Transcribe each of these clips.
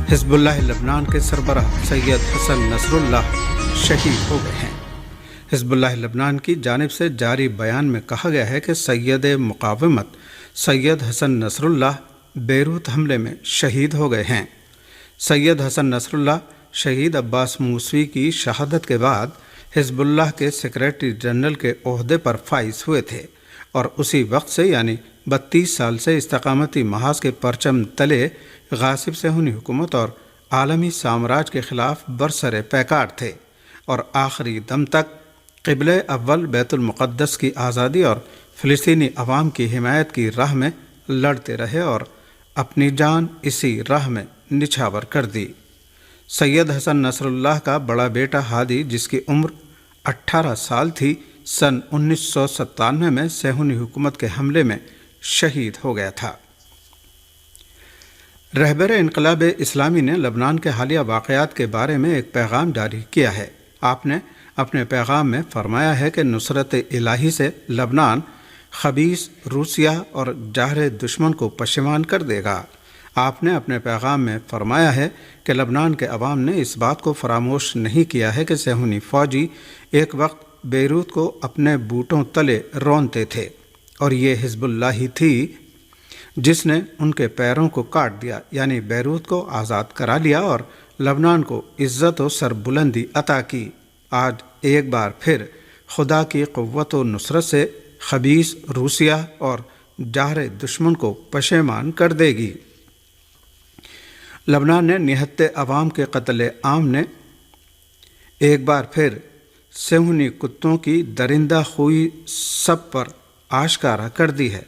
حزب اللہ لبنان کے سربراہ سید حسن نصر اللہ شہید ہو گئے ہیں۔ حزب اللہ لبنان کی جانب سے جاری بیان میں کہا گیا ہے کہ سید مقاومت سید حسن نصر اللہ بیروت حملے میں شہید ہو گئے ہیں۔ سید حسن نصر اللہ شہید عباس موسوی کی شہادت کے بعد حزب اللہ کے سیکریٹری جنرل کے عہدے پر فائز ہوئے تھے اور اسی وقت سے یعنی 32 سال سے استقامتی محاذ کے پرچم تلے غاصب صہیونی حکومت اور عالمی سامراج کے خلاف برسر پیکار تھے اور آخری دم تک قبلہ اول بیت المقدس کی آزادی اور فلسطینی عوام کی حمایت کی راہ میں لڑتے رہے اور اپنی جان اسی راہ میں نچھاور کر دی۔ سید حسن نصر اللہ کا بڑا بیٹا ہادی، جس کی عمر 18 سال تھی، سن 1997 میں صہیونی حکومت کے حملے میں شہید ہو گیا تھا۔ رہبر انقلاب اسلامی نے لبنان کے حالیہ واقعات کے بارے میں ایک پیغام جاری کیا ہے۔ آپ نے اپنے پیغام میں فرمایا ہے کہ نصرت الہی سے لبنان خبیث روسیہ اور جاہر دشمن کو پشیمان کر دے گا۔ آپ نے اپنے پیغام میں فرمایا ہے کہ لبنان کے عوام نے اس بات کو فراموش نہیں کیا ہے کہ صہیونی فوجی ایک وقت بیروت کو اپنے بوٹوں تلے رونتے تھے اور یہ حزب اللہ ہی تھی جس نے ان کے پیروں کو کاٹ دیا، یعنی بیروت کو آزاد کرا لیا اور لبنان کو عزت و سربلندی عطا کی۔ آج ایک بار پھر خدا کی قوت و نصرت سے خبیث روسیہ اور جاہر دشمن کو پشیمان کر دے گی۔ لبنان نے نہتے عوام کے قتل عام نے ایک بار پھر صہیونی کتوں کی درندہ خوئی سب پر آشکارا کر دی ہے۔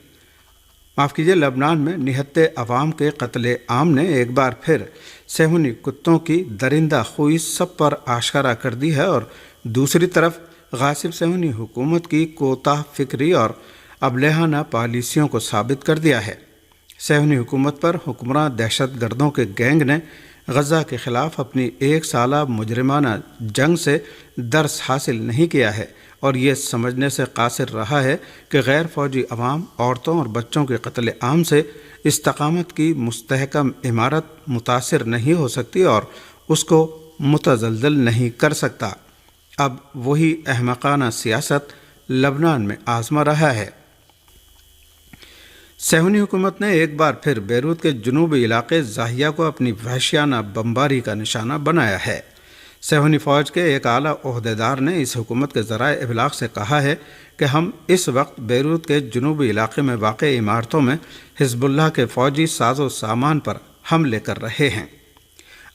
لبنان میں نہتے عوام کے قتل عام نے ایک بار پھر صہیونی کتوں کی درندہ خوئی سب پر آشکارا کر دی ہے اور دوسری طرف غاصب صہیونی حکومت کی کوتاہ فکری اور ابلہانہ پالیسیوں کو ثابت کر دیا ہے۔ صہیونی حکومت پر حکمراں دہشت گردوں کے گینگ نے غزہ کے خلاف اپنی 1 سالہ مجرمانہ جنگ سے درس حاصل نہیں کیا ہے اور یہ سمجھنے سے قاصر رہا ہے کہ غیر فوجی عوام، عورتوں اور بچوں کے قتل عام سے استقامت کی مستحکم عمارت متاثر نہیں ہو سکتی اور اس کو متزلزل نہیں کر سکتا۔ اب وہی احمقانہ سیاست لبنان میں آزما رہا ہے۔ صہیونی حکومت نے ایک بار پھر بیروت کے جنوبی علاقے ضاحیہ کو اپنی وحشیانہ بمباری کا نشانہ بنایا ہے۔ صہیونی فوج کے ایک اعلیٰ عہدیدار نے اس حکومت کے ذرائع ابلاغ سے کہا ہے کہ ہم اس وقت بیروت کے جنوبی علاقے میں واقع عمارتوں میں حزب اللہ کے فوجی ساز و سامان پر حملے کر رہے ہیں۔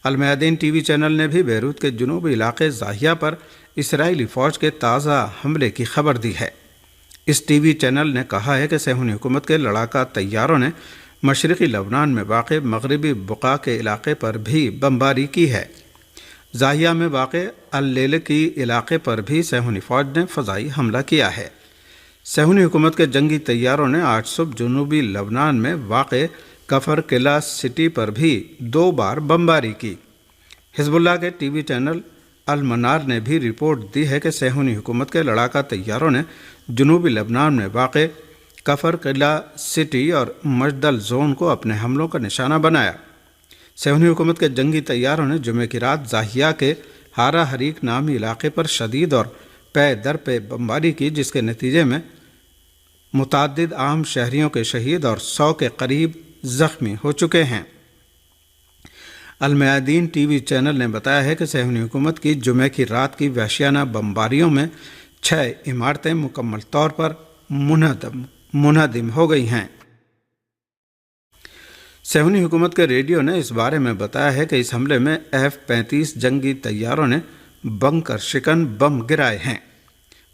المیادین ٹی وی چینل نے بھی بیروت کے جنوبی علاقے ضاحیہ پر اسرائیلی فوج کے تازہ حملے کی خبر دی ہے۔ اس ٹی وی چینل نے کہا ہے کہ صہیونی حکومت کے لڑاکا طیاروں نے مشرقی لبنان میں واقع مغربی بقاع کے علاقے پر بھی بمباری کی ہے۔ ضاحیہ میں واقع اللیلکی علاقے پر بھی صہیونی فوج نے فضائی حملہ کیا ہے۔ صہیونی حکومت کے جنگی طیاروں نے آج صبح جنوبی لبنان میں واقع کفر قلعہ سٹی پر بھی 2 بار بمباری کی۔ حزب اللہ کے ٹی وی چینل المنار نے بھی رپورٹ دی ہے کہ صہیونی حکومت کے لڑاکا طیاروں نے جنوبی لبنان میں واقع کفر قلعہ سٹی اور مجدل زون کو اپنے حملوں کا نشانہ بنایا۔ صہیونی حکومت کے جنگی طیاروں نے جمعہ کی رات ضاحیہ کے ہارا حریق نامی علاقے پر شدید اور پے در پہ بمباری کی، جس کے نتیجے میں متعدد عام شہریوں کے شہید اور 100 کے قریب زخمی ہو چکے ہیں۔ المیادین ٹی وی چینل نے بتایا ہے کہ صہیونی حکومت کی جمعہ کی رات کی وحشیانہ بمباریوں میں 6 عمارتیں مکمل طور پر منہدم ہو گئی ہیں۔ صہیونی حکومت کے ریڈیو نے اس بارے میں بتایا ہے کہ اس حملے میں F-35 جنگی طیاروں نے بنکر شکن بم گرائے ہیں۔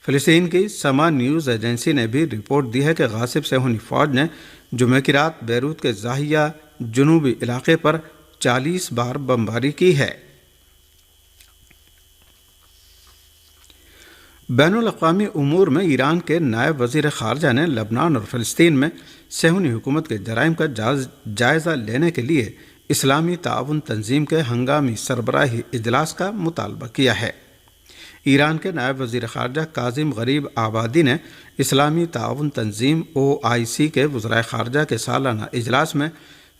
فلسطین کی سما نیوز ایجنسی نے بھی رپورٹ دی ہے کہ غاصب صہیونی فوج نے جمعہ کی رات بیروت کے ضاحیہ جنوبی علاقے پر 40 بار بمباری کی ہے۔ بین الاقوامی امور میں ایران کے نائب وزیر خارجہ نے لبنان اور فلسطین میں صہیونی حکومت کے جرائم کا جائزہ لینے کے لیے اسلامی تعاون تنظیم کے ہنگامی سربراہی اجلاس کا مطالبہ کیا ہے۔ ایران کے نائب وزیر خارجہ کاظم غریب آبادی نے اسلامی تعاون تنظیم OIC کے وزرائے خارجہ کے سالانہ اجلاس میں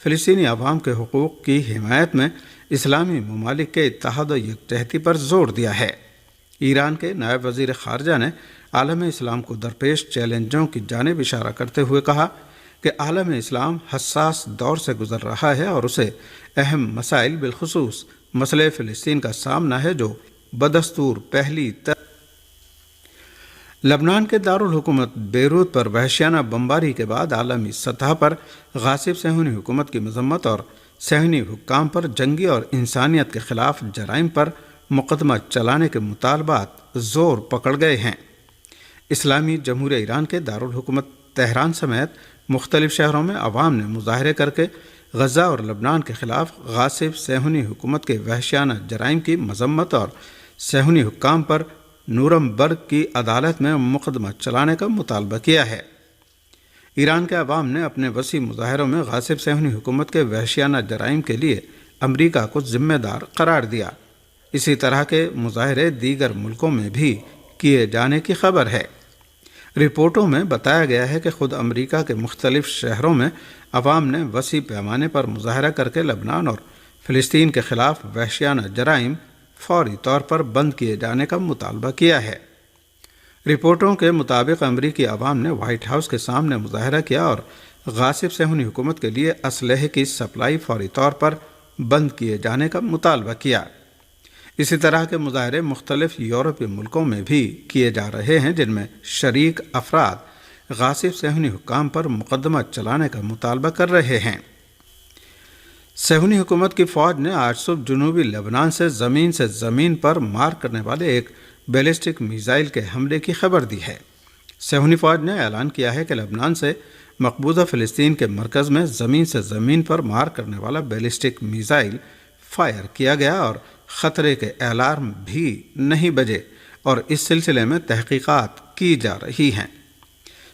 فلسطینی عوام کے حقوق کی حمایت میں اسلامی ممالک کے اتحاد و یکجہتی پر زور دیا ہے۔ ایران کے نائب وزیر خارجہ نے عالم اسلام کو درپیش چیلنجوں کی جانب اشارہ کرتے ہوئے کہا کہ عالم اسلام حساس دور سے گزر رہا ہے اور اسے اہم مسائل بالخصوص مسئلہ فلسطین کا سامنا ہے جو بدستور پہلی لبنان کے دارالحکومت بیروت پر وحشیانہ بمباری کے بعد عالمی سطح پر غاصب صہیونی حکومت کی مذمت اور صہیونی حکام پر جنگی اور انسانیت کے خلاف جرائم پر مقدمہ چلانے کے مطالبات زور پکڑ گئے ہیں۔ اسلامی جمہوریہ ایران کے دارالحکومت تہران سمیت مختلف شہروں میں عوام نے مظاہرے کر کے غزہ اور لبنان کے خلاف غاصب صہیونی حکومت کے وحشیانہ جرائم کی مذمت اور صہیونی حکام پر نورمبرگ کی عدالت میں مقدمہ چلانے کا مطالبہ کیا ہے۔ ایران کے عوام نے اپنے وسیع مظاہروں میں غاصب صہیونی حکومت کے وحشیانہ جرائم کے لیے امریکہ کو ذمہ دار قرار دیا۔ اسی طرح کے مظاہرے دیگر ملکوں میں بھی کیے جانے کی خبر ہے۔ رپورٹوں میں بتایا گیا ہے کہ خود امریکہ کے مختلف شہروں میں عوام نے وسیع پیمانے پر مظاہرہ کر کے لبنان اور فلسطین کے خلاف وحشیانہ جرائم فوری طور پر بند کیے جانے کا مطالبہ کیا ہے۔ رپورٹوں کے مطابق امریکی عوام نے وائٹ ہاؤس کے سامنے مظاہرہ کیا اور غاصب صہیونی حکومت کے لیے اسلحے کی سپلائی فوری طور پر بند کیے جانے کا مطالبہ کیا۔ اسی طرح کے مظاہرے مختلف یورپی ملکوں میں بھی کیے جا رہے ہیں جن میں شریک افراد غاصب صہیونی حکام پر مقدمہ چلانے کا مطالبہ کر رہے ہیں۔ صہیونی حکومت کی فوج نے آج صبح جنوبی لبنان سے زمین پر مار کرنے والے ایک بیلسٹک میزائل کے حملے کی خبر دی ہے۔ صہیونی فوج نے اعلان کیا ہے کہ لبنان سے مقبوضہ فلسطین کے مرکز میں زمین پر مار کرنے والا بیلسٹک میزائل فائر کیا گیا اور خطرے کے الارم بھی نہیں بجے اور اس سلسلے میں تحقیقات کی جا رہی ہیں۔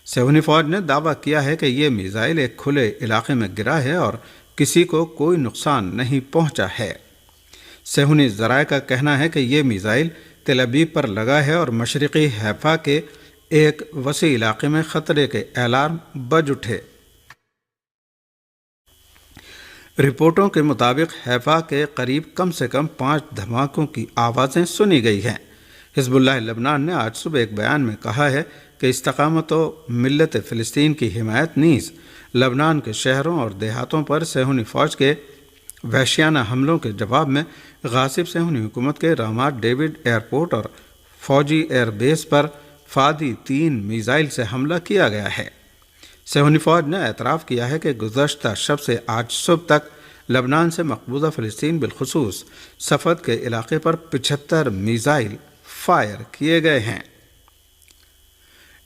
صہیونی فوج نے دعویٰ کیا ہے کہ یہ میزائل ایک کھلے علاقے میں گرا ہے اور کسی کو کوئی نقصان نہیں پہنچا ہے۔ صہیونی ذرائع کا کہنا ہے کہ یہ میزائل تل ابیب پر لگا ہے اور مشرقی حیفا کے ایک وسیع علاقے میں خطرے کے الارم بج اٹھے۔ رپورٹوں کے مطابق حیفا کے قریب کم سے کم 5 دھماکوں کی آوازیں سنی گئی ہیں۔ حزب اللہ لبنان نے آج صبح ایک بیان میں کہا ہے کہ استقامت و ملت فلسطین کی حمایت نیز لبنان کے شہروں اور دیہاتوں پر صہیونی فوج کے وحشیانہ حملوں کے جواب میں غاصب صہیونی حکومت کے رامات ڈیوڈ ایئرپورٹ اور فوجی ایئر بیس پر فادی 3 میزائل سے حملہ کیا گیا ہے۔ صہیونی فوج نے اعتراف کیا ہے کہ گزشتہ شب سے آج صبح تک لبنان سے مقبوضہ فلسطین بالخصوص صفد کے علاقے پر 75 میزائل فائر کیے گئے ہیں۔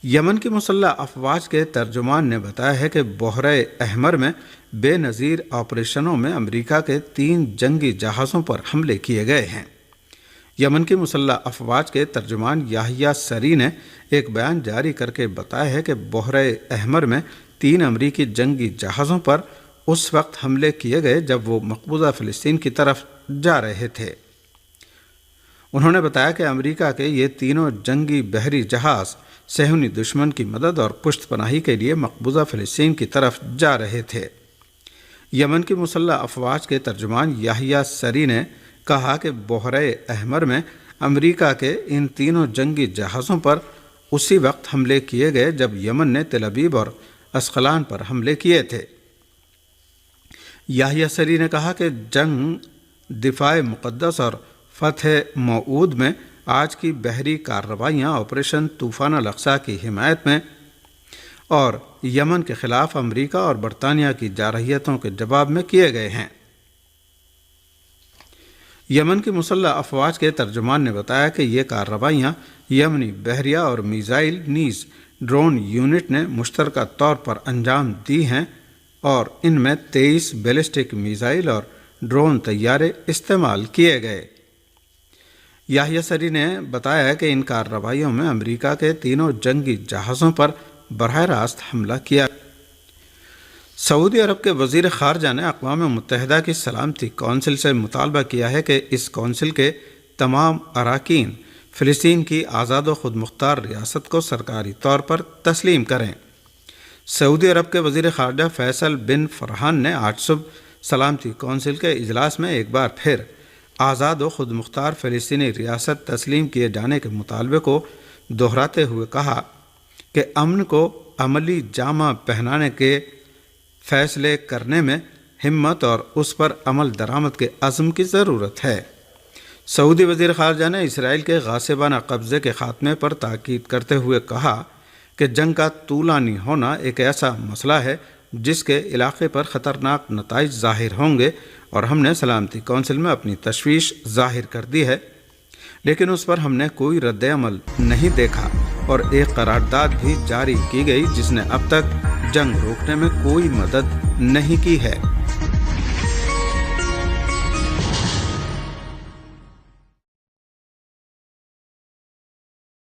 یمن کی مسلح افواج کے ترجمان نے بتایا ہے کہ بحیرہ احمر میں بے نظیر آپریشنوں میں امریکہ کے 3 جنگی جہازوں پر حملے کیے گئے ہیں۔ یمن کی مسلح افواج کے ترجمان یحییٰ سری نے ایک بیان جاری کر کے بتایا ہے کہ بحیرہ احمر میں 3 امریکی جنگی جہازوں پر اس وقت حملے کیے گئے جب وہ مقبوضہ فلسطین کی طرف جا رہے تھے۔ انہوں نے بتایا کہ امریکہ کے یہ تینوں جنگی بحری جہاز صہیونی دشمن کی مدد اور پشت پناہی کے لیے مقبوضہ فلسطین کی طرف جا رہے تھے۔ یمن کی مسلح افواج کے ترجمان یحییٰ سری نے کہا کہ بحیرہ احمر میں امریکہ کے ان تینوں جنگی جہازوں پر اسی وقت حملے کیے گئے جب یمن نے تل ابیب اور اسقلان پر حملے کیے تھے۔ یحییٰ سری نے کہا کہ جنگ دفاع مقدس اور فتح موعود میں آج کی بحری کارروائیاں آپریشن طوفان الاقصی کی حمایت میں اور یمن کے خلاف امریکہ اور برطانیہ کی جارحیتوں کے جواب میں کیے گئے ہیں۔ یمن کی مسلح افواج کے ترجمان نے بتایا کہ یہ کارروائیاں یمنی بحریہ اور میزائل نیز ڈرون یونٹ نے مشترکہ طور پر انجام دی ہیں اور ان میں 23 بیلسٹک میزائل اور ڈرون طیارے استعمال کیے گئے۔ یحییٰ سری نے بتایا کہ ان کارروائیوں میں امریکہ کے تینوں جنگی جہازوں پر براہ راست حملہ کیا۔ سعودی عرب کے وزیر خارجہ نے اقوام متحدہ کی سلامتی کونسل سے مطالبہ کیا ہے کہ اس کونسل کے تمام اراکین فلسطین کی آزاد و خود مختار ریاست کو سرکاری طور پر تسلیم کریں۔ سعودی عرب کے وزیر خارجہ فیصل بن فرحان نے آج صبح سلامتی کونسل کے اجلاس میں ایک بار پھر آزاد و خود مختار فلسطینی ریاست تسلیم کیے جانے کے مطالبے کو دہراتے ہوئے کہا کہ امن کو عملی جامہ پہنانے کے فیصلے کرنے میں ہمت اور اس پر عمل درآمد کے عزم کی ضرورت ہے۔ سعودی وزیر خارجہ نے اسرائیل کے غاصبانہ قبضے کے خاتمے پر تاکید کرتے ہوئے کہا کہ جنگ کا طولانی ہونا ایک ایسا مسئلہ ہے جس کے علاقے پر خطرناک نتائج ظاہر ہوں گے، اور ہم نے سلامتی کونسل میں اپنی تشویش ظاہر کر دی ہے، لیکن اس پر ہم نے کوئی رد عمل نہیں دیکھا اور ایک قرارداد بھی جاری کی گئی جس نے اب تک جنگ روکنے میں کوئی مدد نہیں کی ہے۔